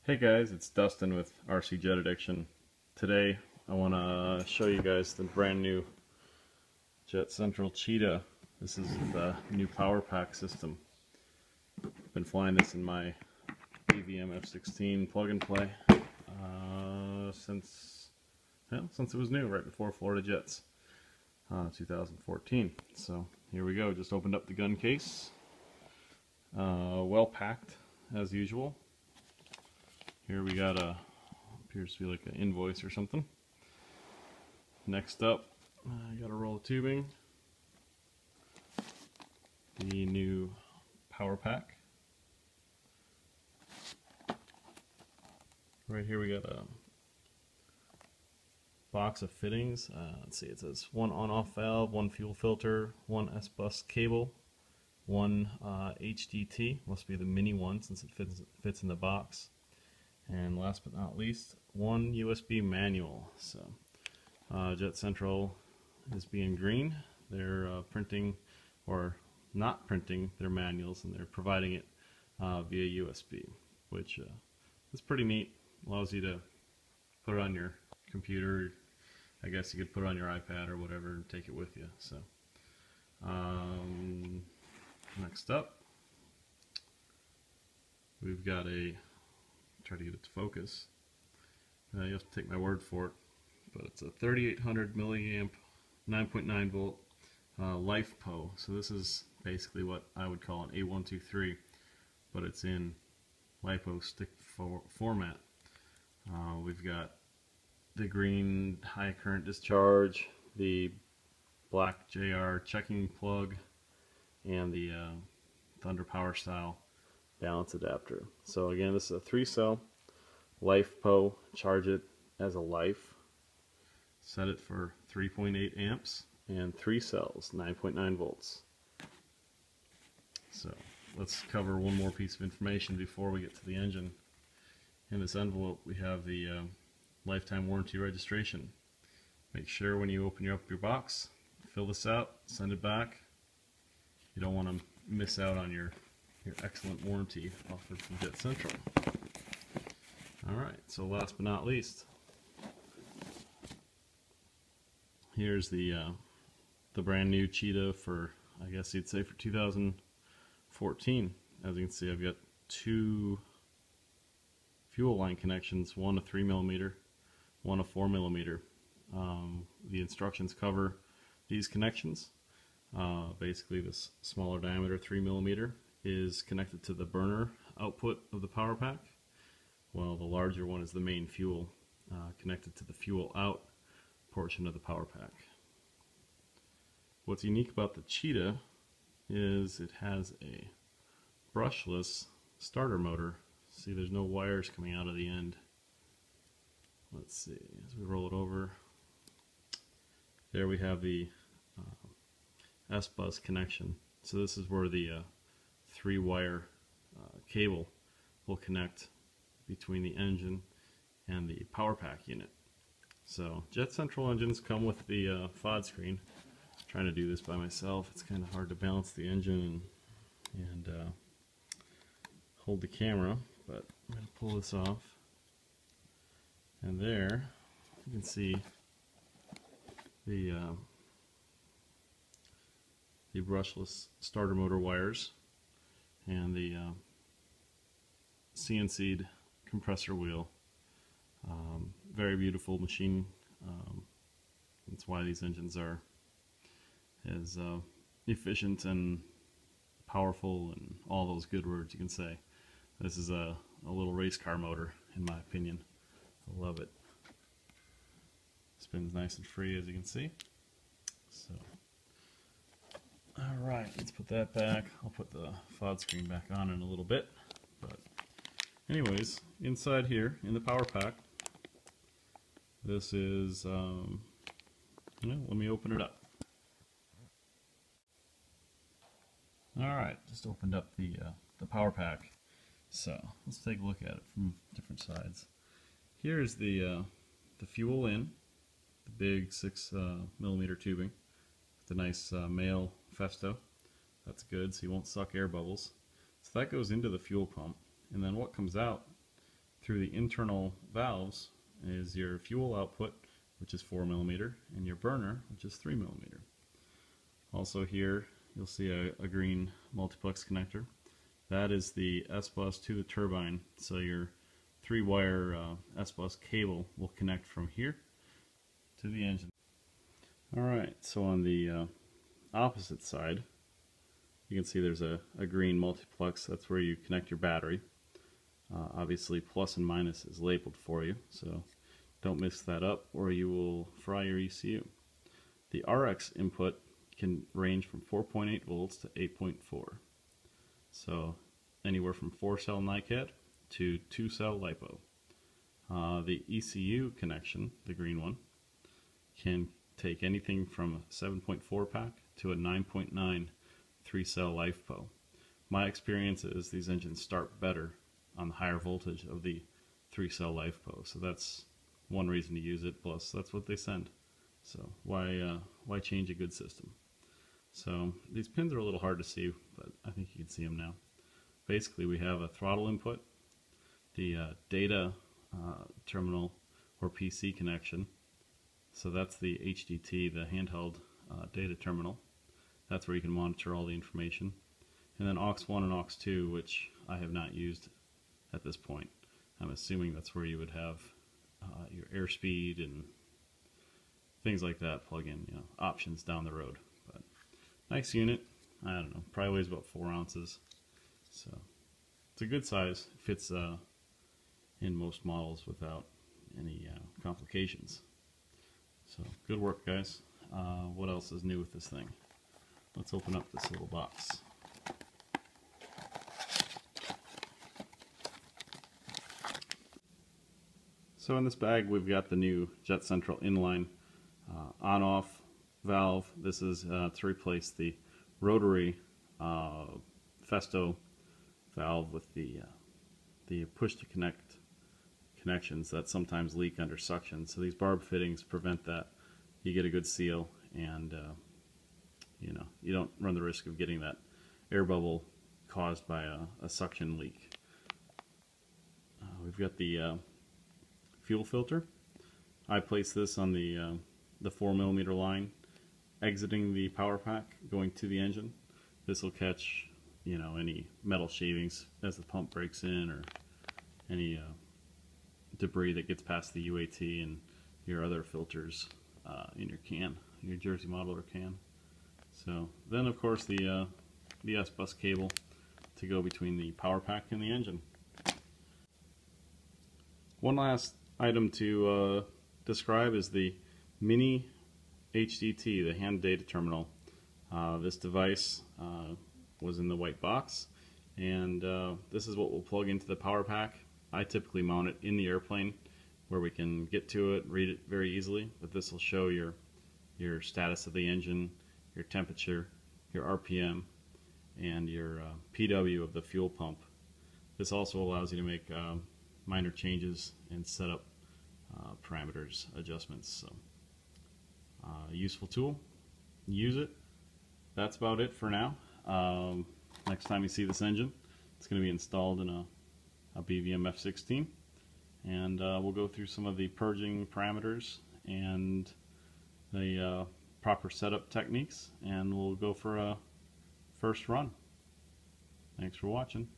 Hey guys, it's Dustin with RC Jet Addiction. Today I want to show you guys the brand new Jet Central Cheetah. This is the new power pack system. Been flying this in my AVM F16 plug and play since it was new, right before Florida Jets, 2014. So here we go. Just opened up the gun case. Well packed as usual. Here we got appears to be like an invoice or something. Next up, I got a roll of tubing. The new power pack. Right here we got a box of fittings. Let's see, it says one on-off valve, one fuel filter, one S-bus cable, one HDT, must be the mini one since it fits in the box. And last but not least, one USB manual. So Jet Central is being green. They're printing or not printing their manuals, and they're providing it via USB, which is pretty neat. Allows you to put it on your computer. I guess you could put it on your iPad or whatever and take it with you. So next up, we've got try to get it to focus. You have to take my word for it, but it's a 3800 milliamp 9.9 volt LiFePO. So this is basically what I would call an A123, but it's in LiPo stick format. We've got the green high current discharge, the black JR checking plug, and the Thunder Power style balance adapter. So again, this is a 3-cell LiFePO. Charge it as a Life. Set it for 3.8 amps and 3 cells, 9.9 volts. So let's cover one more piece of information before we get to the engine. In this envelope we have the lifetime warranty registration. Make sure when you open up your box, fill this out, send it back. You don't want to miss out on your excellent warranty offered from Jet Central. Alright, so last but not least, here's the brand new Cheetah for, I guess you'd say, for 2014. As you can see, I've got two fuel line connections, one a 3mm, one a 4mm. The instructions cover these connections. Basically, this smaller diameter 3mm is connected to the burner output of the power pack, while the larger one is the main fuel, connected to the fuel out portion of the power pack. What's unique about the Cheetah is it has a brushless starter motor. See, there's no wires coming out of the end. Let's see, as we roll it over, there we have the S-bus connection. So this is where the 3-wire cable will connect between the engine and the power pack unit. So Jet Central engines come with the FOD screen. I'm trying to do this by myself. It's kind of hard to balance the engine and hold the camera, but I'm going to pull this off. And there you can see the brushless starter motor wires and the CNC'd compressor wheel. Very beautiful machine. That's why these engines are as efficient and powerful and all those good words you can say. This is a little race car motor, in my opinion. I love it. Spins nice and free, as you can see. So, alright, let's put that back. I'll put the FOD screen back on in a little bit. But anyways, inside here, in the power pack, this is, let me open it up. Alright, just opened up the power pack. So, let's take a look at it from different sides. Here's the fuel in, the big 6mm tubing, with a nice male Festo. That's good, so you won't suck air bubbles. So that goes into the fuel pump, and then what comes out through the internal valves is your fuel output, which is 4 millimeter, and your burner, which is 3 millimeter. Also here you'll see a green multiplex connector. That is the S-bus to the turbine, so your 3-wire S-bus cable will connect from here to the engine. Alright, so on the opposite side, you can see there's a green multiplex. That's where you connect your battery. Obviously plus and minus is labeled for you, so don't mix that up or you will fry your ECU. The RX input can range from 4.8 volts to 8.4. So anywhere from 4-cell NiCad to 2-cell LiPo. The ECU connection, the green one, can take anything from a 7.4 pack to a 9.9 3-cell LiPo. My experience is these engines start better on the higher voltage of the 3-cell LiPo, so that's one reason to use it, plus that's what they send. So why change a good system? So these pins are a little hard to see, but I think you can see them now. Basically we have a throttle input, the data terminal or PC connection, so that's the HDT, the handheld data terminal. That's where you can monitor all the information. And then aux1 and aux2, which I have not used at this point. I'm assuming that's where you would have your airspeed and things like that plug in, options down the road. But nice unit. I don't know, probably weighs about 4 ounces. So it's a good size. It fits in most models without any complications. So good work, guys. What else is new with this thing? Let's open up this little box. So in this bag we've got the new Jet Central Inline on-off valve. This is to replace the rotary Festo valve with the push-to-connect connections that sometimes leak under suction. So these barb fittings prevent that. You get a good seal, and you don't run the risk of getting that air bubble caused by a suction leak. We've got the fuel filter. I place this on the 4 millimeter line, exiting the power pack, going to the engine. This will catch any metal shavings as the pump breaks in, or any debris that gets past the UAT and your other filters in your can, your Jersey modeler can. So then of course the S-bus cable to go between the power pack and the engine. One last item to describe is the mini HDT, the hand data terminal. This device was in the white box, and this is what we'll plug into the power pack. I typically mount it in the airplane where we can get to it, read it very easily, but this will show your status of the engine, your temperature, your RPM, and your PW of the fuel pump. This also allows you to make minor changes and set up parameters, adjustments. So useful tool, use it. That's about it for now. Next time you see this engine, it's going to be installed in a BVM F16, and we'll go through some of the purging parameters and the proper setup techniques, and we'll go for a first run. Thanks for watching.